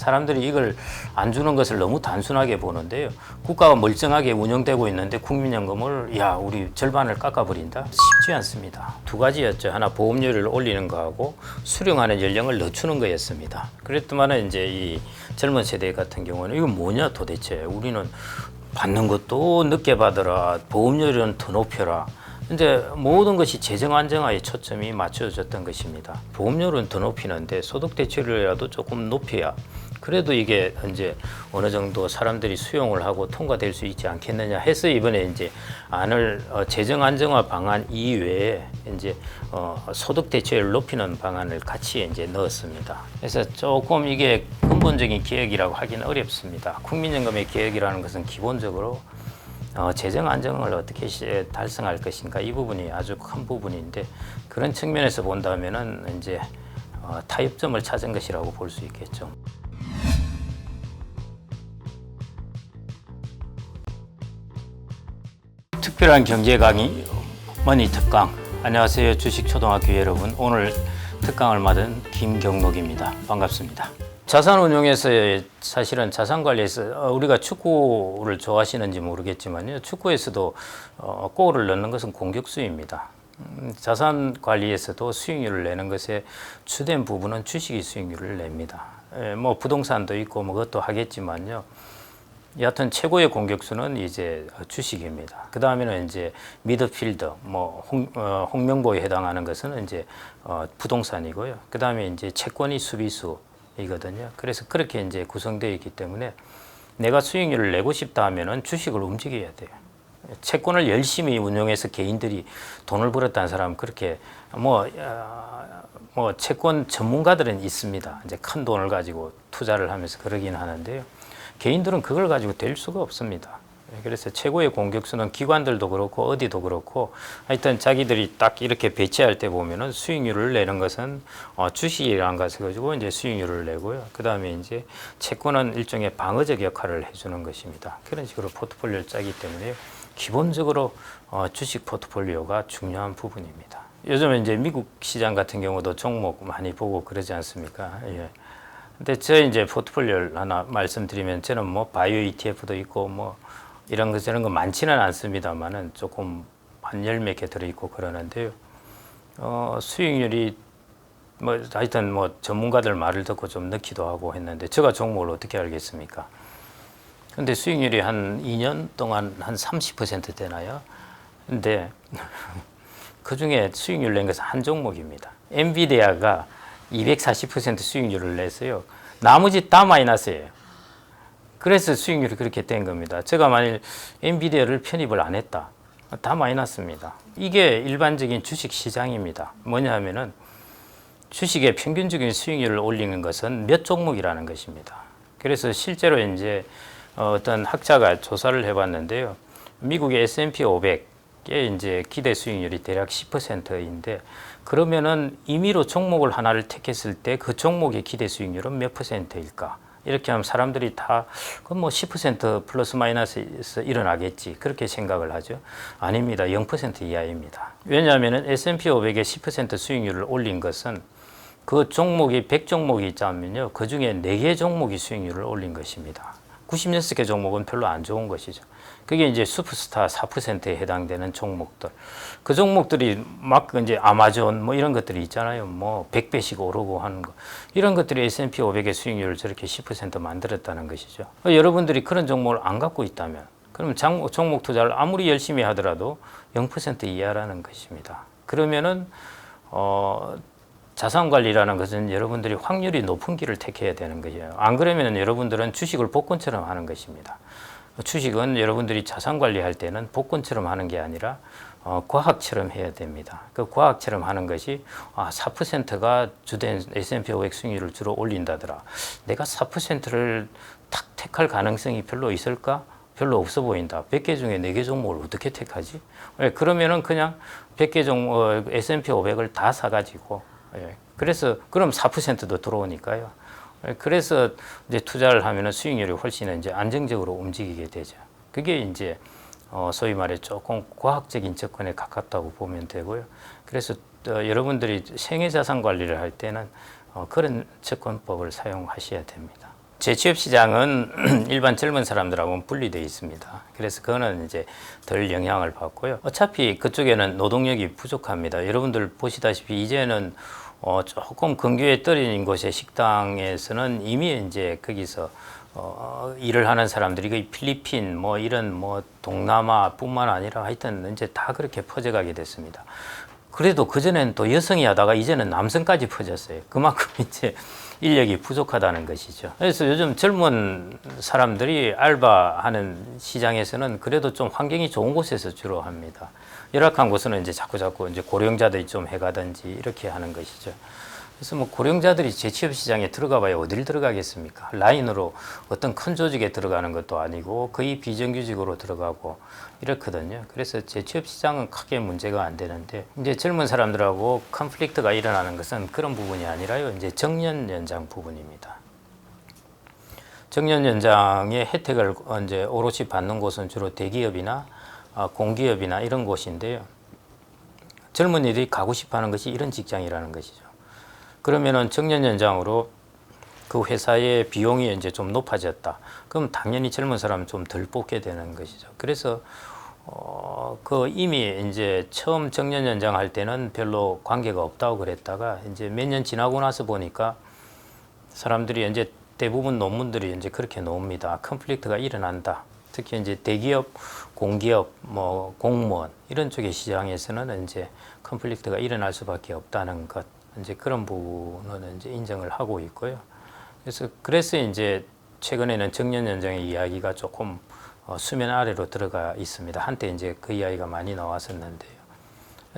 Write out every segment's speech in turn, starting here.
사람들이 이걸 안 주는 것을 너무 단순하게 보는데요. 국가가 멀쩡하게 운영되고 있는데 국민연금을 우리 절반을 깎아버린다? 쉽지 않습니다. 두 가지였죠. 하나 보험료를 올리는 거하고 수령하는 연령을 늦추는 거였습니다. 그랬더만은 이제 이 젊은 세대 같은 경우는 이건 뭐냐 도대체, 우리는 받는 것도 늦게 받으라, 보험료는 더 높여라. 이제 모든 것이 재정 안정화에 초점이 맞춰졌던 것입니다. 보험료는 더 높이는데 소득 대출이라도 조금 높여야 그래도 이게 이제 어느 정도 사람들이 수용을 하고 통과될 수 있지 않겠느냐 해서 이번에 이제 안을 재정 안정화 방안 이외에 이제 소득 대출을 높이는 방안을 같이 이제 넣었습니다. 그래서 조금 이게 근본적인 계획이라고 하기는 어렵습니다. 국민연금의 계획이라는 것은 기본적으로 재정 안정을 어떻게 달성할 것인가, 이 부분이 아주 큰 부분인데, 그런 측면에서 본다면은 이제 타협점을 찾은 것이라고 볼 수 있겠죠. 특별한 경제 강의 머니 특강. 안녕하세요, 주식초등학교 여러분. 오늘 특강을 맡은 김경록입니다. 반갑습니다. 자산운용에서 사실은 자산관리에서 우리가 축구를 좋아하시는지 모르겠지만요, 축구에서도 골을 넣는 것은 공격수입니다. 자산관리에서도 수익률을 내는 것의 주된 부분은 주식이 수익률을 냅니다. 뭐 부동산도 있고 뭐 그것도 하겠지만요, 여하튼 최고의 공격수는 이제 주식입니다. 그 다음에는 이제 미드필더, 뭐 홍명보에 해당하는 것은 이제 부동산이고요. 그 다음에 이제 채권이 수비수 이거든요. 그래서 그렇게 이제 구성되어 있기 때문에 내가 수익률을 내고 싶다 하면은 주식을 움직여야 돼요. 채권을 열심히 운용해서 개인들이 돈을 벌었다는 사람은 그렇게 뭐 채권 전문가들은 있습니다. 이제 큰 돈을 가지고 투자를 하면서 그러긴 하는데요. 개인들은 그걸 가지고 될 수가 없습니다. 그래서 최고의 공격수는 기관들도 그렇고 어디도 그렇고 하여튼 자기들이 딱 이렇게 배치할 때 보면은 수익률을 내는 것은 주식이라는 것을 가지고 이제 수익률을 내고요. 그 다음에 이제 채권은 일종의 방어적 역할을 해주는 것입니다. 그런 식으로 포트폴리오를 짜기 때문에 기본적으로 주식 포트폴리오가 중요한 부분입니다. 요즘에 이제 미국 시장 같은 경우도 종목 많이 보고 그러지 않습니까? 예. 근데 저 이제 포트폴리오를 하나 말씀드리면, 저는 뭐 바이오 ETF도 있고 뭐 이런 거 저런 거 많지는 않습니다만은 조금 한 열 몇 개 들어있고 그러는데요. 수익률이 뭐 하여튼 뭐 전문가들 말을 듣고 좀 넣기도 하고 했는데, 제가 종목을 어떻게 알겠습니까? 근데 수익률이 한 2년 동안 한 30% 되나요? 근데 그 중에 수익률 낸 것은 한 종목입니다. 엔비디아가 240% 수익률을 냈어요. 나머지 다 마이너스예요. 그래서 수익률이 그렇게 된 겁니다. 제가 만일 엔비디아를 편입을 안 했다, 다 마이너스입니다. 이게 일반적인 주식 시장입니다. 뭐냐 하면은 주식의 평균적인 수익률을 올리는 것은 몇 종목이라는 것입니다. 그래서 실제로 이제 어떤 학자가 조사를 해봤는데요. 미국의 S&P 500의 이제 기대 수익률이 대략 10%인데, 그러면은 임의로 종목을 하나를 택했을 때 그 종목의 기대 수익률은 몇 %일까? 이렇게 하면 사람들이 다 그건 뭐 10% 플러스 마이너스에서 일어나겠지, 그렇게 생각을 하죠. 아닙니다. 0% 이하입니다. 왜냐하면 S&P 500의 10% 수익률을 올린 것은 그 종목이 100종목이 있자면요, 그 중에 4개 종목이 수익률을 올린 것입니다. 96개 종목은 별로 안 좋은 것이죠. 그게 이제 슈퍼스타 4%에 해당되는 종목들. 그 종목들이 막 이제 아마존 뭐 이런 것들이 있잖아요. 뭐 100배씩 오르고 하는 거. 이런 것들이 S&P 500의 수익률을 저렇게 10% 만들었다는 것이죠. 여러분들이 그런 종목을 안 갖고 있다면, 그럼 종목 투자를 아무리 열심히 하더라도 0% 이하라는 것입니다. 그러면은 자산관리라는 것은 여러분들이 확률이 높은 길을 택해야 되는 것이에요. 안 그러면 여러분들은 주식을 복권처럼 하는 것입니다. 주식은 여러분들이 자산관리할 때는 복권처럼 하는 게 아니라 과학처럼 해야 됩니다. 그 과학처럼 하는 것이 4%가 주된 S&P 500 수익률을 주로 올린다더라. 내가 4%를 탁 택할 가능성이 별로 있을까? 별로 없어 보인다. 100개 중에 4개 종목을 어떻게 택하지? 그러면은 그냥 100개 종목 S&P 500을 다 사가지고, 그래서 그럼 4%도 들어오니까요. 그래서 이제 투자를 하면은 수익률이 훨씬 이제 안정적으로 움직이게 되죠. 그게 이제 소위 말해 조금 과학적인 접근에 가깝다고 보면 되고요. 그래서 여러분들이 생애 자산 관리를 할 때는 그런 접근법을 사용하셔야 됩니다. 재취업 시장은 일반 젊은 사람들하고는 분리되어 있습니다. 그래서 그거는 이제 덜 영향을 받고요. 어차피 그쪽에는 노동력이 부족합니다. 여러분들 보시다시피 이제는 조금 근교에 떨어진 곳의 식당에서는 이미 이제 거기서 일을 하는 사람들이 거의 필리핀 뭐 이런 뭐 동남아뿐만 아니라 하여튼 이제 다 그렇게 퍼져가게 됐습니다. 그래도 그전에는 또 여성이 하다가 이제는 남성까지 퍼졌어요. 그만큼 이제 인력이 부족하다는 것이죠. 그래서 요즘 젊은 사람들이 알바하는 시장에서는 그래도 좀 환경이 좋은 곳에서 주로 합니다. 열악한 곳은 이제 자꾸 이제 고령자들이 좀 해가든지 이렇게 하는 것이죠. 그래서 뭐 고령자들이 재취업 시장에 들어가 봐야 어딜 들어가겠습니까? 라인으로 어떤 큰 조직에 들어가는 것도 아니고 거의 비정규직으로 들어가고 이렇거든요. 그래서 재취업 시장은 크게 문제가 안 되는데 이제 젊은 사람들하고 컨플릭트가 일어나는 것은 그런 부분이 아니라요. 이제 정년 연장 부분입니다. 정년 연장의 혜택을 이제 오롯이 받는 곳은 주로 대기업이나 공기업이나 이런 곳인데요. 젊은이들이 가고 싶어하는 것이 이런 직장이라는 것이죠. 그러면은 정년 연장으로 그 회사의 비용이 이제 좀 높아졌다. 그럼 당연히 젊은 사람은 좀 덜 뽑게 되는 것이죠. 그래서 그 이미 이제 처음 정년 연장할 때는 별로 관계가 없다고 그랬다가 이제 몇 년 지나고 나서 보니까 사람들이 이제 대부분 논문들이 이제 그렇게 나옵니다. 컨플릭트가 일어난다. 특히 이제 대기업, 공기업, 뭐 공무원 이런 쪽의 시장에서는 이제 컨플릭트가 일어날 수밖에 없다는 것. 이제 그런 부분은 이제 인정을 하고 있고요. 그래서 이제 최근에는 정년 연장의 이야기가 조금 수면 아래로 들어가 있습니다. 한때 이제 그 이야기가 많이 나왔었는데요.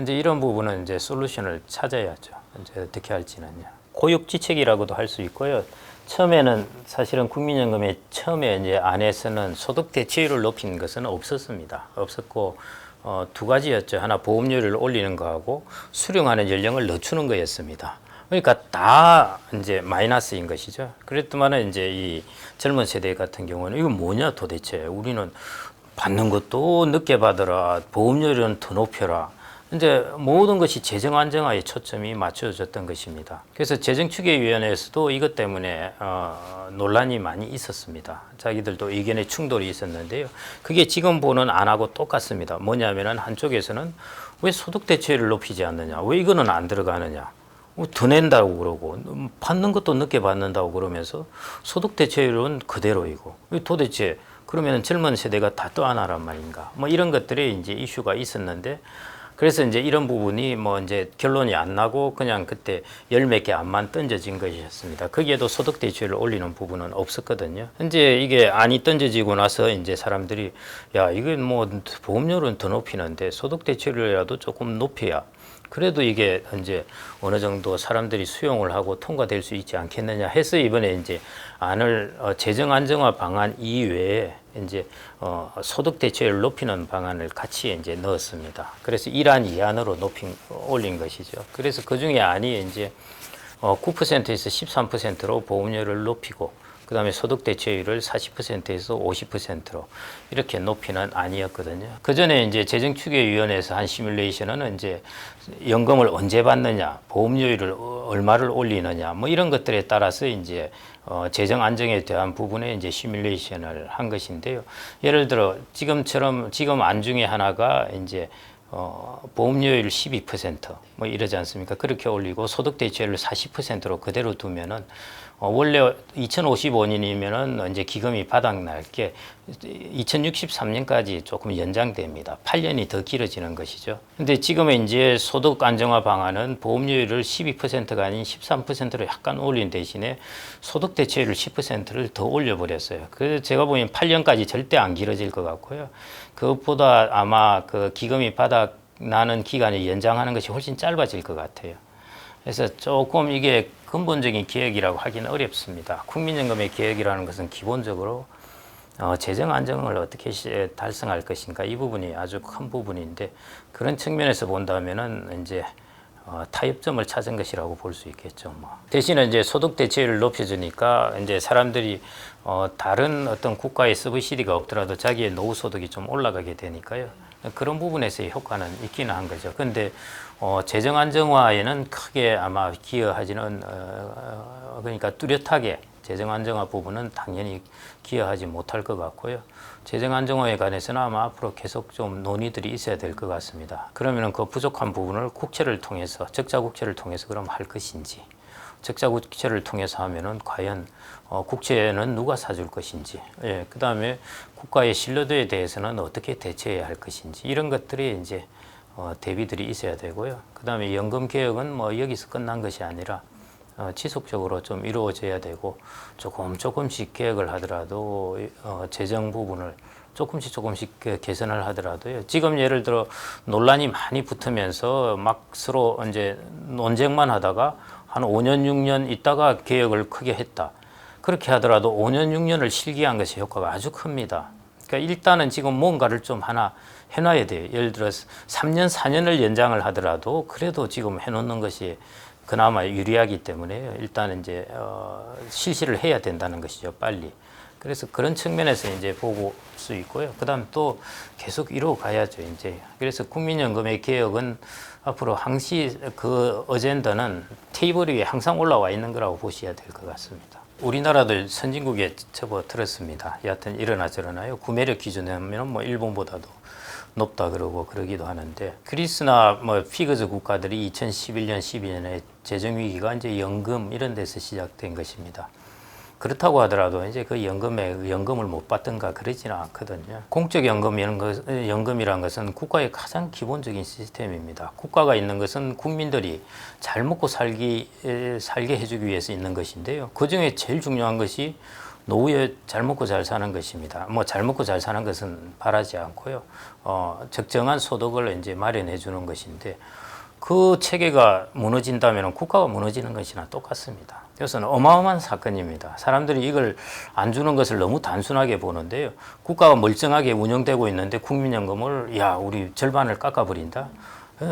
이제 이런 부분은 이제 솔루션을 찾아야죠. 이제 어떻게 할지는요. 고육지책이라고도 할 수 있고요. 처음에는 사실은 국민연금의 처음에 이제 안에서는 소득 대체율을 높이는 것은 없었습니다. 없었고 두 가지였죠. 하나 보험료를 올리는 거하고 수령하는 연령을 늦추는 거였습니다. 그러니까 다 이제 마이너스인 것이죠. 그랬더만은 이제 이 젊은 세대 같은 경우는 이거 뭐냐 도대체 우리는 받는 것도 늦게 받으라 보험료는 더 높여라. 이제 모든 것이 재정 안정화에 초점이 맞춰졌던 것입니다. 그래서 재정추계위원회에서도 이것 때문에 논란이 많이 있었습니다. 자기들도 의견의 충돌이 있었는데요. 그게 지금 보는 안하고 똑같습니다. 뭐냐면은 한쪽에서는 왜 소득 대체율을 높이지 않느냐, 왜 이거는 안 들어가느냐, 더 낸다고 그러고 받는 것도 늦게 받는다고 그러면서 소득 대체율은 그대로이고 도대체 그러면 젊은 세대가 다 또 하나란 말인가? 뭐 이런 것들이 이제 이슈가 있었는데. 그래서 이제 이런 부분이 뭐 이제 결론이 안 나고 그냥 그때 열 몇 개 안만 던져진 것이었습니다. 거기에도 소득 대체율을 올리는 부분은 없었거든요. 이제 이게 안이 던져지고 나서 이제 사람들이 야, 이건 뭐 보험료는 더 높이는데 소득 대체율이라도 조금 높여야 그래도 이게 이제 어느 정도 사람들이 수용을 하고 통과될 수 있지 않겠느냐 해서 이번에 이제 안을 재정 안정화 방안 이외에 이제 소득 대체율을 높이는 방안을 같이 이제 넣었습니다. 그래서 1안 2안으로 올린 것이죠. 그래서 그 중에 안이 이제 9%에서 13%로 보험료를 높이고 그 다음에 소득 대체율을 40%에서 50%로 이렇게 높이는 안이었거든요. 그 전에 이제 재정추계위원회에서 한 시뮬레이션은 이제 연금을 언제 받느냐, 보험료율을 얼마를 올리느냐, 뭐 이런 것들에 따라서 이제 재정 안정에 대한 부분에 이제 시뮬레이션을 한 것인데요. 예를 들어 지금 안 중에 하나가 이제 보험료율 12%뭐 이러지 않습니까? 그렇게 올리고 소득 대체율을 40%로 그대로 두면은 원래 2055년이면은 이제 기금이 바닥날 게 2063년까지 조금 연장됩니다. 8년이 더 길어지는 것이죠. 근데 지금은 이제 소득 안정화 방안은 보험료율을 12%가 아닌 13%로 약간 올린 대신에 소득 대체율을 10%를 더 올려버렸어요. 그래서 제가 보기엔 8년까지 절대 안 길어질 것 같고요. 그것보다 아마 그 기금이 바닥 나는 기간을 연장하는 것이 훨씬 짧아질 것 같아요. 그래서 조금 이게 근본적인 개혁이라고 하기는 어렵습니다. 국민연금의 개혁이라는 것은 기본적으로 재정 안정을 어떻게 달성할 것인가 이 부분이 아주 큰 부분인데 그런 측면에서 본다면은 이제 타협점을 찾은 것이라고 볼 수 있겠죠. 뭐. 대신에 이제 소득 대체율을 높여주니까 이제 사람들이 다른 어떤 국가의 서브시디가 없더라도 자기의 노후 소득이 좀 올라가게 되니까요. 그런 부분에서의 효과는 있기는 한 거죠. 근데 재정 안정화에는 크게 아마 기여하지는 그러니까 뚜렷하게 재정 안정화 부분은 당연히 기여하지 못할 것 같고요. 재정 안정화에 관해서는 아마 앞으로 계속 좀 논의들이 있어야 될 것 같습니다. 그러면 그 부족한 부분을 국채를 통해서, 적자 국채를 통해서 그럼 할 것인지, 적자 국채를 통해서 하면은 과연 국채는 누가 사줄 것인지, 예, 그 다음에 국가의 신뢰도에 대해서는 어떻게 대처해야 할 것인지, 이런 것들이 이제 대비들이 있어야 되고요. 그 다음에 연금 개혁은 뭐 여기서 끝난 것이 아니라 지속적으로 좀 이루어져야 되고, 조금씩 개혁을 하더라도 재정 부분을 조금씩 개선을 하더라도요. 지금 예를 들어 논란이 많이 붙으면서 막 서로 이제 논쟁만 하다가 한 5년, 6년 있다가 개혁을 크게 했다. 그렇게 하더라도 5년, 6년을 실기한 것이 효과가 아주 큽니다. 그러니까 일단은 지금 뭔가를 좀 하나 해놔야 돼요. 예를 들어서 3년, 4년을 연장을 하더라도 그래도 지금 해놓는 것이 그나마 유리하기 때문에 일단 이제 실시를 해야 된다는 것이죠, 빨리. 그래서 그런 측면에서 이제 보고 수 있고요. 그다음 또 계속 이루어가야죠, 이제. 그래서 국민연금의 개혁은 앞으로 항시 그 어젠다는 테이블 위에 항상 올라와 있는 거라고 보셔야 될 것 같습니다. 우리나라도 선진국에 접어들었습니다. 여하튼 이러나 저러나요. 구매력 기준에 하면 뭐 일본보다도 높다 그러고 그러기도 하는데, 그리스나 뭐 피그즈 국가들이 2011년, 12년에 재정 위기가 이제 연금 이런 데서 시작된 것입니다. 그렇다고 하더라도 이제 그 연금을 못 받든가 그러지는 않거든요. 공적 연금이라는 것은 국가의 가장 기본적인 시스템입니다. 국가가 있는 것은 국민들이 잘 먹고 살게 해주기 위해서 있는 것인데요. 그 중에 제일 중요한 것이 노후에 잘 먹고 잘 사는 것입니다. 뭐 잘 먹고 잘 사는 것은 바라지 않고요. 적정한 소득을 이제 마련해 주는 것인데, 그 체계가 무너진다면 국가가 무너지는 것이나 똑같습니다. 그래서 어마어마한 사건입니다. 사람들이 이걸 안 주는 것을 너무 단순하게 보는데요. 국가가 멀쩡하게 운영되고 있는데 국민연금을 우리 절반을 깎아버린다?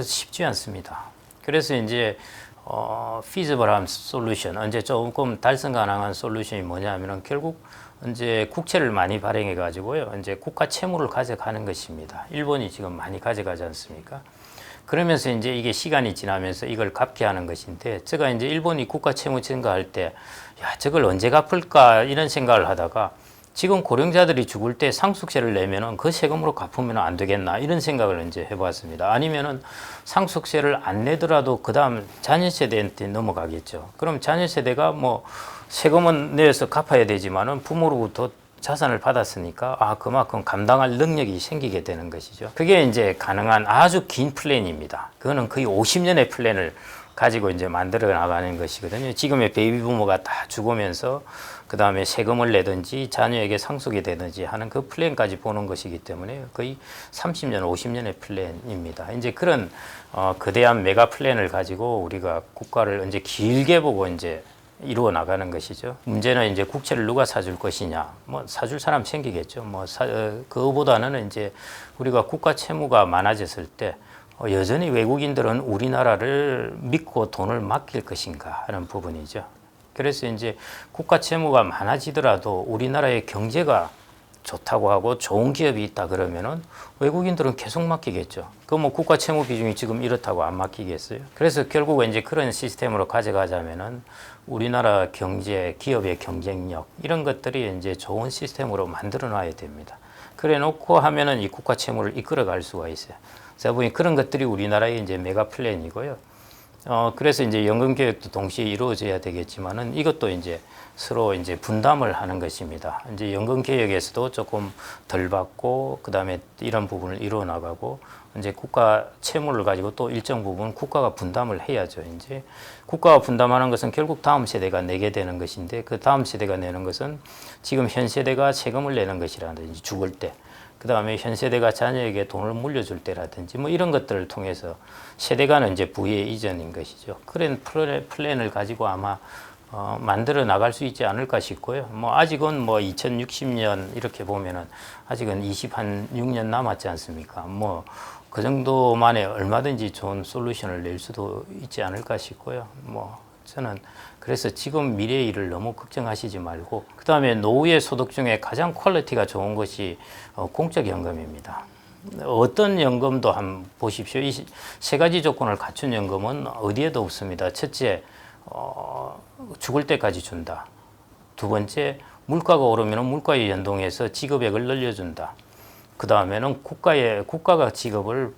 쉽지 않습니다. 그래서 이제 feasible한 솔루션, 이제 조금 달성 가능한 솔루션이 뭐냐면은 결국 이제 국채를 많이 발행해 가지고요. 이제 국가 채무를 가져가는 것입니다. 일본이 지금 많이 가져가지 않습니까? 그러면서 이제 이게 시간이 지나면서 이걸 갚게 하는 것인데, 제가 이제 일본이 국가 채무 증가할 때, 저걸 언제 갚을까 이런 생각을 하다가, 지금 고령자들이 죽을 때 상속세를 내면은 그 세금으로 갚으면 안 되겠나 이런 생각을 이제 해봤습니다. 아니면은 상속세를 안 내더라도 그 다음 자녀 세대한테 넘어가겠죠. 그럼 자녀 세대가 뭐 세금은 내서 갚아야 되지만은 부모로부터 자산을 받았으니까 그만큼 감당할 능력이 생기게 되는 것이죠. 그게 이제 가능한 아주 긴 플랜입니다. 그거는 거의 50년의 플랜을 가지고 이제 만들어 나가는 것이거든요. 지금의 베이비 부모가 다 죽으면서 그 다음에 세금을 내든지 자녀에게 상속이 되든지 하는 그 플랜까지 보는 것이기 때문에 거의 30년, 50년의 플랜입니다. 이제 그런 거대한 메가 플랜을 가지고 우리가 국가를 이제 길게 보고 이제 이루어 나가는 것이죠. 문제는 이제 국채를 누가 사줄 것이냐, 뭐 사줄 사람 생기겠죠. 그거보다는 이제 우리가 국가 채무가 많아졌을 때 여전히 외국인들은 우리나라를 믿고 돈을 맡길 것인가 하는 부분이죠. 그래서 이제 국가 채무가 많아지더라도 우리나라의 경제가 좋다고 하고 좋은 기업이 있다 그러면은 외국인들은 계속 맡기겠죠. 그 뭐 국가 채무 비중이 지금 이렇다고 안 맡기겠어요? 그래서 결국은 이제 그런 시스템으로 가져가자면은 우리나라 경제, 기업의 경쟁력 이런 것들이 이제 좋은 시스템으로 만들어 놔야 됩니다. 그래 놓고 하면은 이 국가 채무를 이끌어 갈 수가 있어요. 제가 보니 그런 것들이 우리나라의 이제 메가 플랜이고요. 그래서 이제 연금 개혁도 동시에 이루어져야 되겠지만은 이것도 이제 서로 이제 분담을 하는 것입니다. 이제 연금 개혁에서도 조금 덜 받고 그다음에 이런 부분을 이루어 나가고 이제 국가 채무를 가지고 또 일정 부분 국가가 분담을 해야죠. 이제 국가가 분담하는 것은 결국 다음 세대가 내게 되는 것인데, 그 다음 세대가 내는 것은 지금 현 세대가 세금을 내는 것이라든지 죽을 때, 그 다음에 현 세대가 자녀에게 돈을 물려줄 때라든지 뭐 이런 것들을 통해서 세대 간의 이제 부의 이전인 것이죠. 그런 플랜을 가지고 아마 만들어 나갈 수 있지 않을까 싶고요. 뭐 아직은 뭐 2060년 이렇게 보면은 아직은 26년 남았지 않습니까? 뭐 그 정도 만에 얼마든지 좋은 솔루션을 낼 수도 있지 않을까 싶고요. 뭐 저는 그래서 지금 미래의 일을 너무 걱정하시지 말고, 그 다음에 노후의 소득 중에 가장 퀄리티가 좋은 것이 공적연금입니다. 어떤 연금도 한번 보십시오. 이 세 가지 조건을 갖춘 연금은 어디에도 없습니다. 첫째, 죽을 때까지 준다. 두 번째, 물가가 오르면 물가에 연동해서 지급액을 늘려준다. 그 다음에는 국가가 지급을